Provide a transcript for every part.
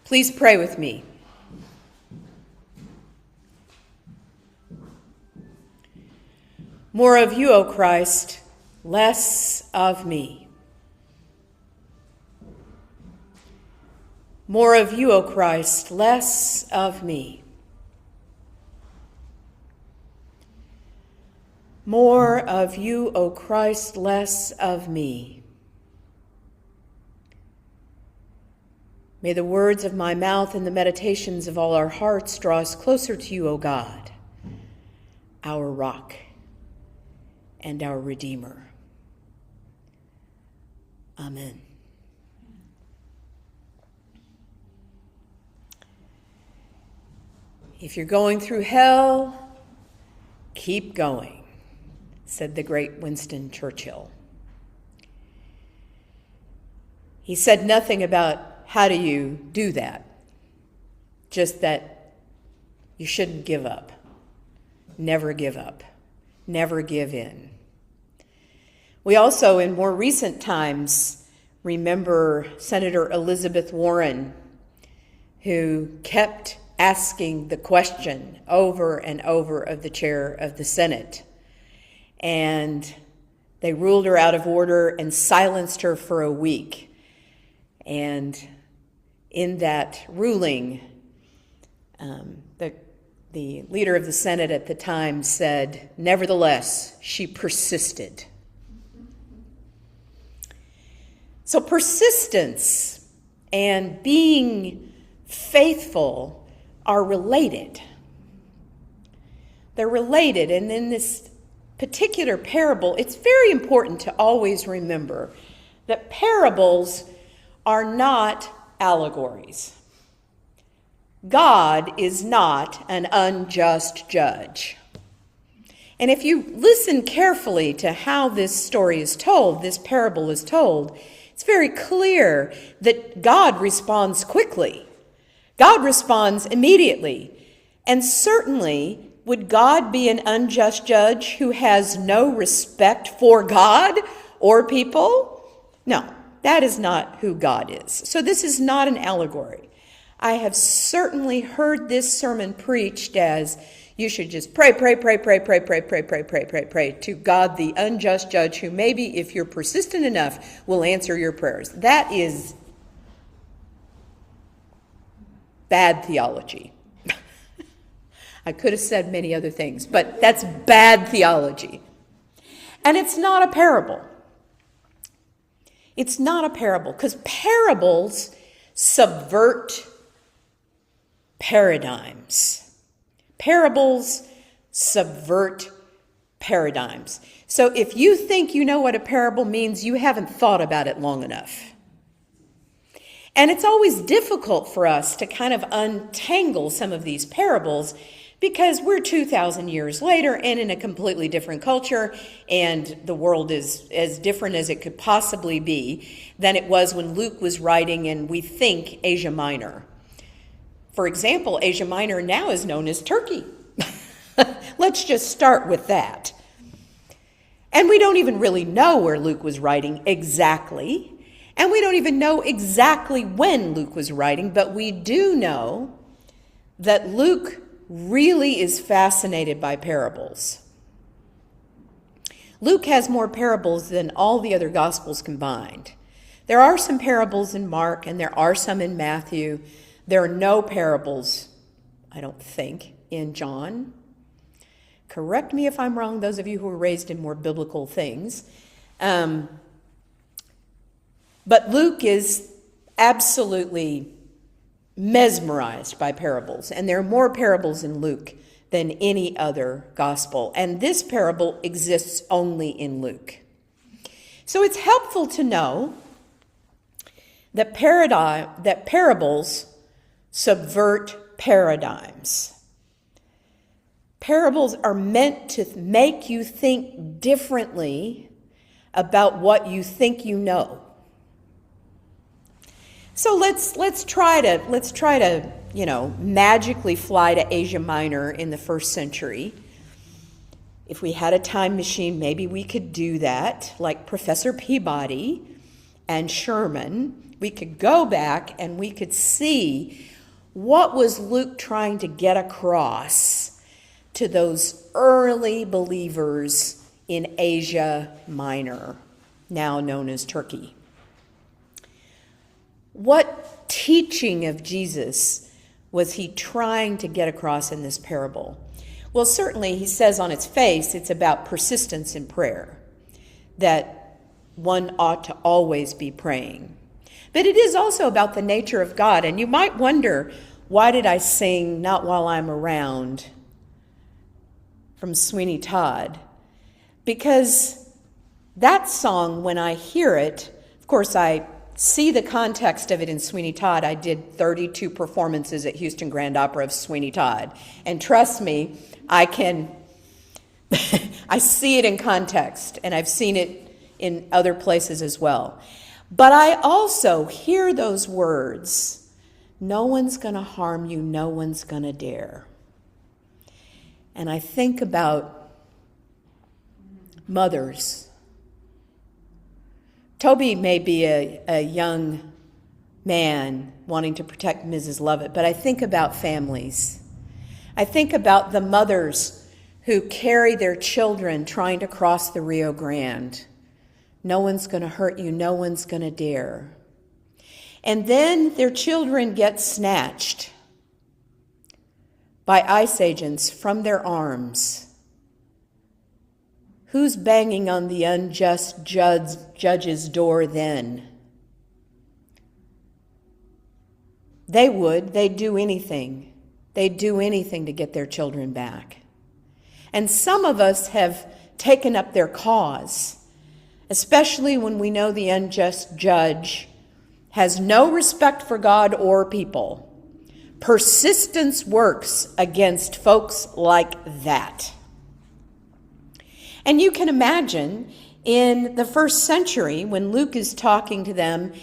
Please pray with me. More of you, O Christ, less of me. More of you, O Christ, less of me. More of you, O Christ, less of me. May the words of my mouth and the meditations of all our hearts draw us closer to you, O God, our rock and our Redeemer. Amen. If you're going through hell, keep going, said the great Winston Churchill. He said nothing about how do you do that, just that you shouldn't give up. Never give up. Never give in. We also, in more recent times, remember Senator Elizabeth Warren, who kept asking the question over and over of the chair of the Senate. And they ruled her out of order and silenced her for a week. And in that ruling, the leader of the Senate at the time said, nevertheless, she persisted. So persistence and being faithful are related. They're related, and in this particular parable, it's very important to always remember that parables are not allegories. God is not an unjust judge. And if you listen carefully to how this story is told, this parable is told, it's very clear that God responds quickly. God responds immediately. And certainly, would God be an unjust judge who has no respect for God or people? No, that is not who God is. So this is not an allegory. I have certainly heard this sermon preached as you should just pray to God, the unjust judge, who maybe, if you're persistent enough, will answer your prayers. That is bad theology. I could have said many other things, but that's bad theology. And it's not a parable. It's not a parable, because parables subvert paradigms. Parables subvert paradigms. So if you think you know what a parable means, you haven't thought about it long enough. And it's always difficult for us to kind of untangle some of these parables because we're 2,000 years later and in a completely different culture, and the world is as different as it could possibly be than it was when Luke was writing in, we think, Asia Minor. For example, Asia Minor now is known as Turkey. Let's just start with that. And we don't even really know where Luke was writing exactly. And we don't even know exactly when Luke was writing, but we do know that Luke really is fascinated by parables. Luke has more parables than all the other Gospels combined. There are some parables in Mark, and there are some in Matthew. There are no parables, I don't think, in John. Correct me if I'm wrong, those of you who were raised in more biblical things. But Luke is absolutely mesmerized by parables, and there are more parables in Luke than any other gospel. And this parable exists only in Luke. So it's helpful to know that parables subvert paradigms. Parables are meant to make you think differently about what you think you know. So let's try to magically fly to Asia Minor in the first century. If we had a time machine, maybe we could do that, like Professor Peabody and Sherman we could go back and we could see what was Luke trying to get across to those early believers in Asia Minor, now known as Turkey. What teaching of Jesus was he trying to get across in this parable? Well, certainly he says on its face it's about persistence in prayer, that one ought to always be praying. But it is also about the nature of God. And you might wonder, why did I sing Not While I'm Around from Sweeney Todd? Because that song, when I hear it, of course, I see the context of it in Sweeney Todd. I did 32 performances at Houston Grand Opera of Sweeney Todd. And trust me, I see it in context, and I've seen it in other places as well. But I also hear those words, no one's going to harm you, no one's going to dare. And I think about mothers. Toby may be a young man wanting to protect Mrs. Lovett, but I think about families. I think about the mothers who carry their children trying to cross the Rio Grande. No one's going to hurt you, no one's going to dare. And then their children get snatched by ICE agents from their arms. Who's banging on the unjust judge's door then? They'd do anything. They'd do anything to get their children back. And some of us have taken up their cause, especially when we know the unjust judge has no respect for God or people. Persistence works against folks like that. And you can imagine in the first century when Luke is talking to them,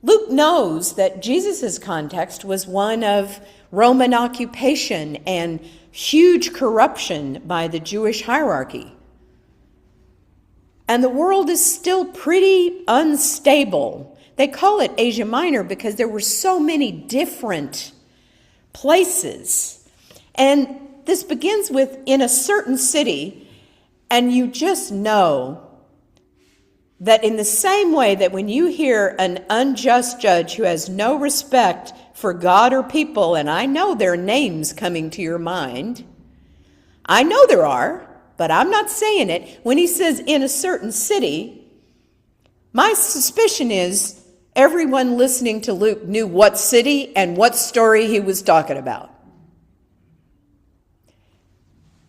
Luke knows that Jesus' context was one of Roman occupation and huge corruption by the Jewish hierarchy. And the world is still pretty unstable. They call it Asia Minor because there were so many different places. And this begins with in a certain city, and you just know that in the same way that when you hear an unjust judge who has no respect for God or people, and I know there are names coming to your mind, I know there are, but I'm not saying it. When he says in a certain city, my suspicion is everyone listening to Luke knew what city and what story he was talking about.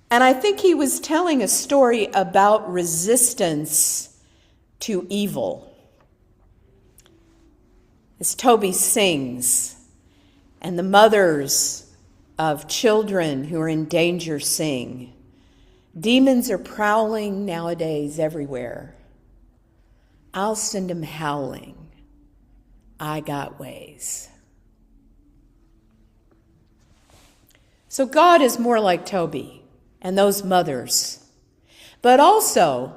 And I think he was telling a story about resistance to evil. As Toby sings, and the mothers of children who are in danger sing, demons are prowling nowadays everywhere. I'll send them howling. I got ways. So God is more like Toby and those mothers. But also,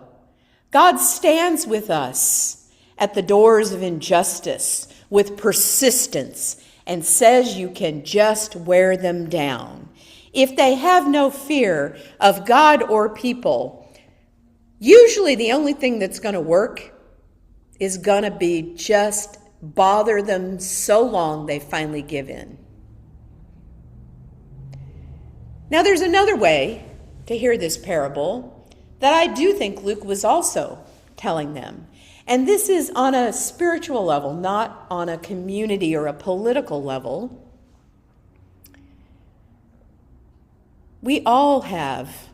God stands with us at the doors of injustice with persistence and says you can just wear them down. If they have no fear of God or people, usually the only thing that's going to work is going to be just bother them so long they finally give in. Now there's another way to hear this parable that I do think Luke was also telling them. And this is on a spiritual level, not on a community or a political level. We all have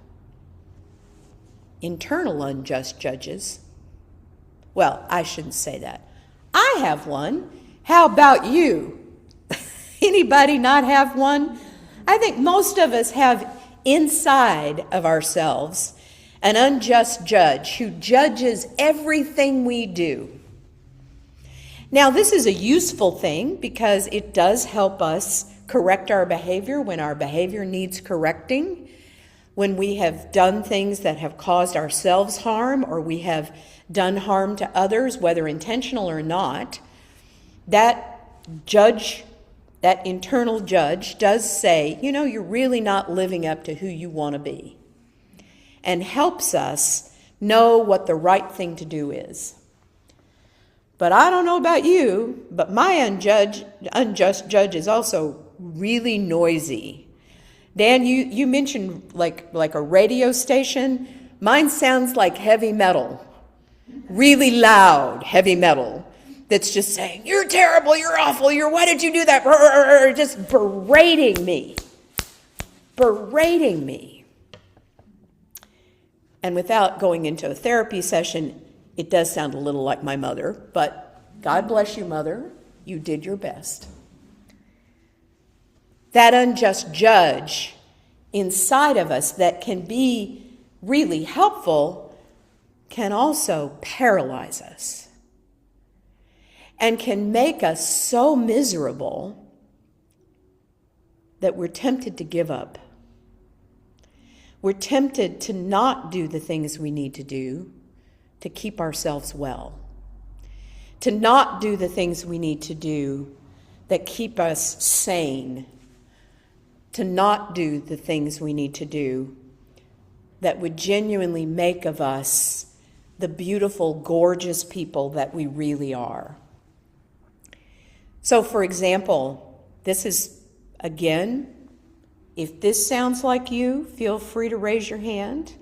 internal unjust judges. Well, I shouldn't say that. I have one. How about you? Anybody not have one? I think most of us have inside of ourselves an unjust judge who judges everything we do. Now, this is a useful thing because it does help us correct our behavior when our behavior needs correcting, when we have done things that have caused ourselves harm or we have done harm to others, whether intentional or not. that judge, that internal judge, does say, you're really not living up to who you want to be, and helps us know what the right thing to do is. But I don't know about you, but my unjust judge is also really noisy. Dan, you mentioned like a radio station. Mine sounds like heavy metal, really loud heavy metal, that's just saying, you're terrible, you're awful, why did you do that? Just berating me. And without going into a therapy session, it does sound a little like my mother, but God bless you, Mother. You did your best. That unjust judge inside of us that can be really helpful can also paralyze us and can make us so miserable that we're tempted to give up. We're tempted to not do the things we need to do to keep ourselves well, to not do the things we need to do that keep us sane, to not do the things we need to do that would genuinely make of us the beautiful, gorgeous people that we really are. So, for example, this is, again, if this sounds like you, feel free to raise your hand.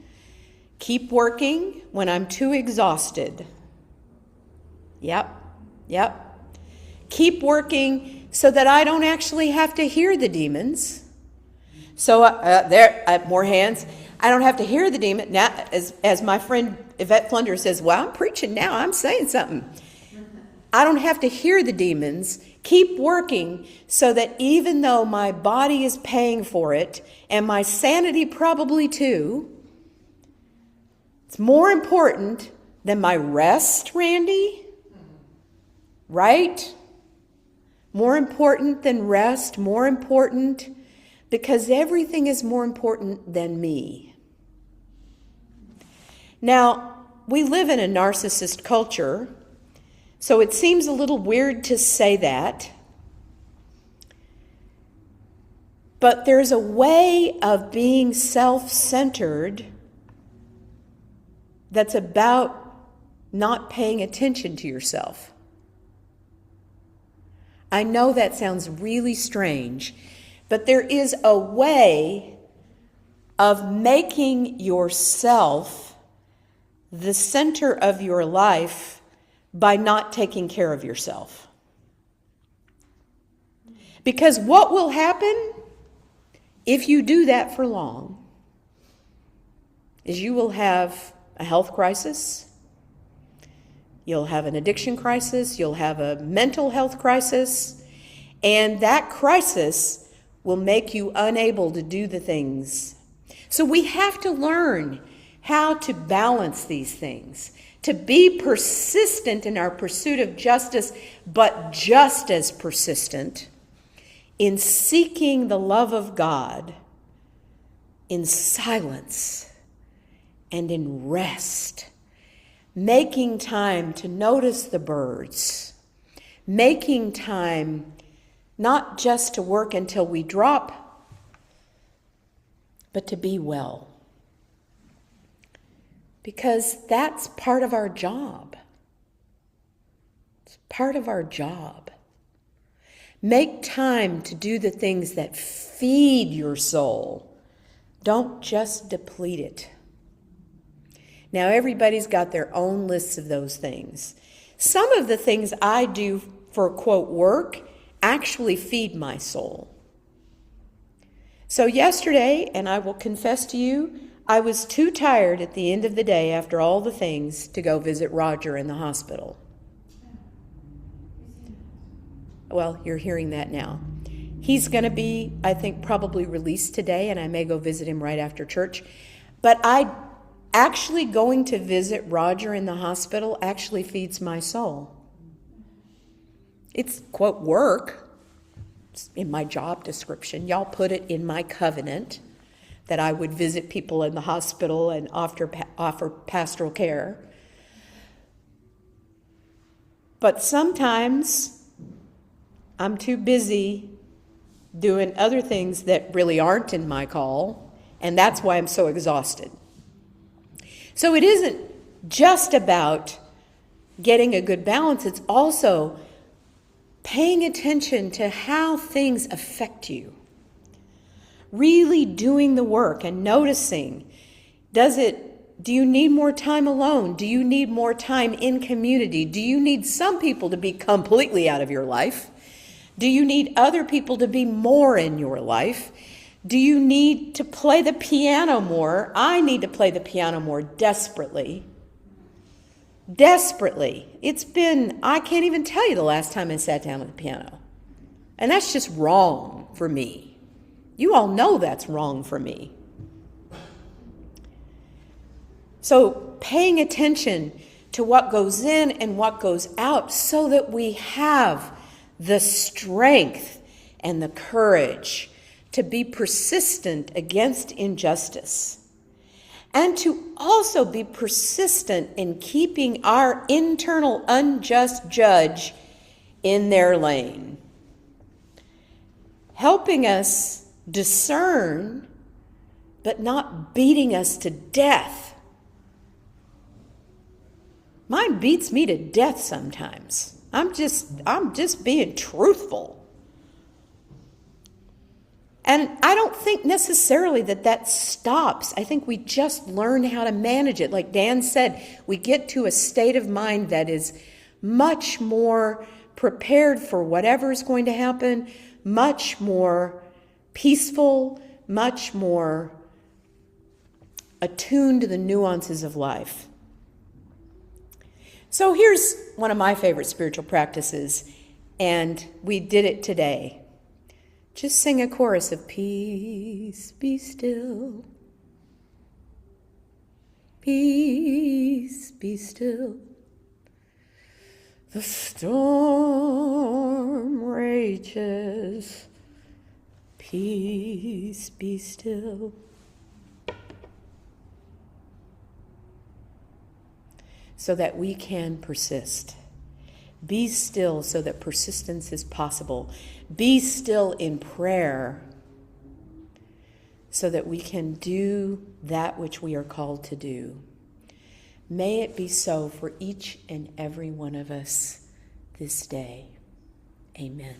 Keep working when I'm too exhausted. Yep. Keep working so that I don't actually have to hear the demons. So more hands. I don't have to hear the demon. Now, as my friend Yvette Flunder says, well, I'm preaching now. I'm saying something. I don't have to hear the demons. Keep working so that even though my body is paying for it, and my sanity probably too, it's more important than my rest, Randy. Right? More important than rest, more important, because everything is more important than me. Now, we live in a narcissist culture, so it seems a little weird to say that. But there's a way of being self-centered that's about not paying attention to yourself. I know that sounds really strange, but there is a way of making yourself the center of your life by not taking care of yourself. Because what will happen if you do that for long is you will have a health crisis, you'll have an addiction crisis, you'll have a mental health crisis, and that crisis will make you unable to do the things. So we have to learn how to balance these things, to be persistent in our pursuit of justice, but just as persistent in seeking the love of God in silence and in rest, making time to notice the birds, making time not just to work until we drop, but to be well. Because that's part of our job. It's part of our job. Make time to do the things that feed your soul. Don't just deplete it. Now, everybody's got their own lists of those things. Some of the things I do for, quote, work actually feed my soul. So yesterday, and I will confess to you, I was too tired at the end of the day after all the things to go visit Roger in the hospital. Well, you're hearing that now. He's going to be, I think, probably released today, and I may go visit him right after church. But actually going to visit Roger in the hospital actually feeds my soul. It's, quote, work. It's in my job description. Y'all put it in my covenant that I would visit people in the hospital and offer pastoral care. But sometimes I'm too busy doing other things that really aren't in my call, and that's why I'm so exhausted. So it isn't just about getting a good balance, it's also paying attention to how things affect you. Really doing the work and noticing, do you need more time alone? Do you need more time in community? Do you need some people to be completely out of your life? Do you need other people to be more in your life? Do you need to play the piano more? I need to play the piano more desperately. Desperately. I can't even tell you the last time I sat down at the piano. And that's just wrong for me. You all know that's wrong for me. So paying attention to what goes in and what goes out so that we have the strength and the courage to be persistent against injustice, and to also be persistent in keeping our internal unjust judge in their lane, helping us discern, but not beating us to death. Mine beats me to death sometimes. I'm just being truthful. And I don't think necessarily that stops. I think we just learn how to manage it. Like Dan said, we get to a state of mind that is much more prepared for whatever is going to happen, much more peaceful, much more attuned to the nuances of life. So here's one of my favorite spiritual practices, and we did it today. Just sing a chorus of peace, be still. Peace, be still. The storm rages. Peace, be still. So that we can persist. Be still so that persistence is possible. Be still in prayer so that we can do that which we are called to do. May it be so for each and every one of us this day. Amen.